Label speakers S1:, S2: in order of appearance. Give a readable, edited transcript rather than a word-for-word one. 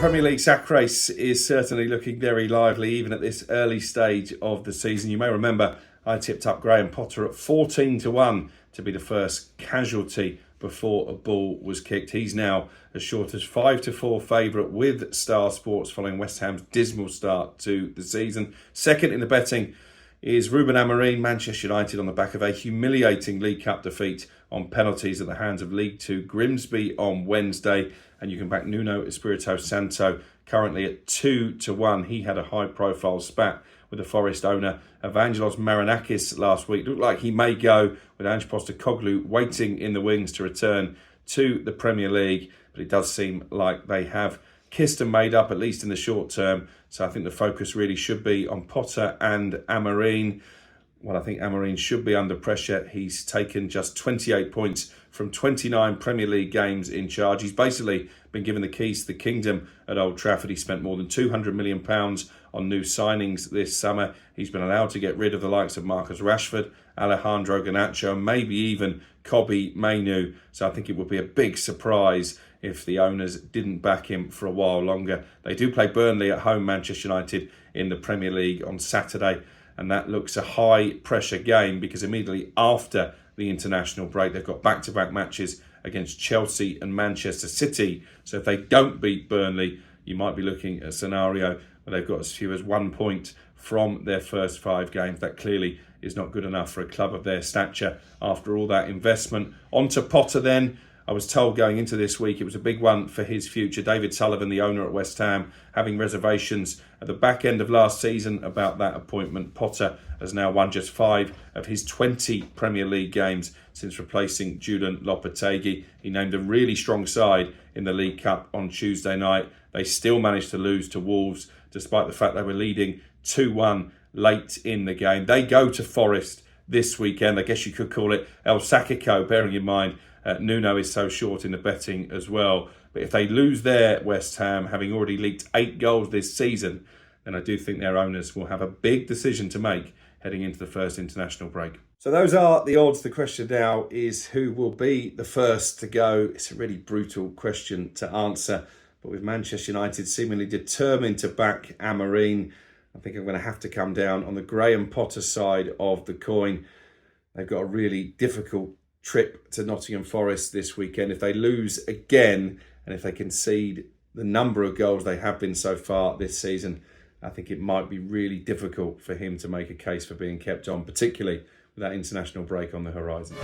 S1: Premier League sack race is certainly looking very lively, even at this early stage of the season. You may remember I tipped up Graham Potter at 14-1 to be the first casualty before a ball was kicked. He's now as short as 5-4 favourite with Star Sports following West Ham's dismal start to the season. Second in the betting is Ruben Amorim, Manchester United, on the back of a humiliating League Cup defeat on penalties at the hands of League Two Grimsby on Wednesday. And you can back Nuno Espirito Santo currently at 2-1. He had a high-profile spat with the Forest owner Evangelos Marinakis last week. Looked like he may go, with Ange Postecoglou waiting in the wings to return to the Premier League. But it does seem like they have kissed and made up, at least in the short term. So I think the focus really should be on Potter and Amorim. Well, I think Amorim should be under pressure. He's taken just 28 points from 29 Premier League games in charge. He's basically been given the keys to the kingdom at Old Trafford. He spent more than £200 million on new signings this summer. He's been allowed to get rid of the likes of Marcus Rashford, Alejandro Garnacho, maybe even Kobbie Mainoo. So I think it would be a big surprise if the owners didn't back him for a while longer. They do play Burnley at home, Manchester United, in the Premier League on Saturday. And that looks a high-pressure game because immediately after the international break, they've got back-to-back matches against Chelsea and Manchester City. So if they don't beat Burnley, you might be looking at a scenario where they've got as few as 1 point from their first 5 games. That clearly is not good enough for a club of their stature after all that investment. On to Potter then. I was told going into this week it was a big one for his future. David Sullivan, the owner at West Ham, having reservations at the back end of last season about that appointment. Potter has now won just 5 of his 20 Premier League games since replacing Julian Lopetegui. He named a really strong side in the League Cup on Tuesday night. They still managed to lose to Wolves, despite the fact they were leading 2-1 late in the game. They go to Forest this weekend. I guess you could call it El Sacico, bearing in mind Nuno is so short in the betting as well. But if they lose their West Ham, having already leaked 8 goals this season, then I do think their owners will have a big decision to make heading into the first international break. So those are the odds. The question now is who will be the first to go. It's a really brutal question to answer. But with Manchester United seemingly determined to back Amorim, I think I'm going to have to come down on the Graham Potter side of the coin. They've got a really difficult trip to Nottingham Forest this weekend. If they lose again and if they concede the number of goals they have been so far this season, I think it might be really difficult for him to make a case for being kept on, particularly with that international break on the horizon.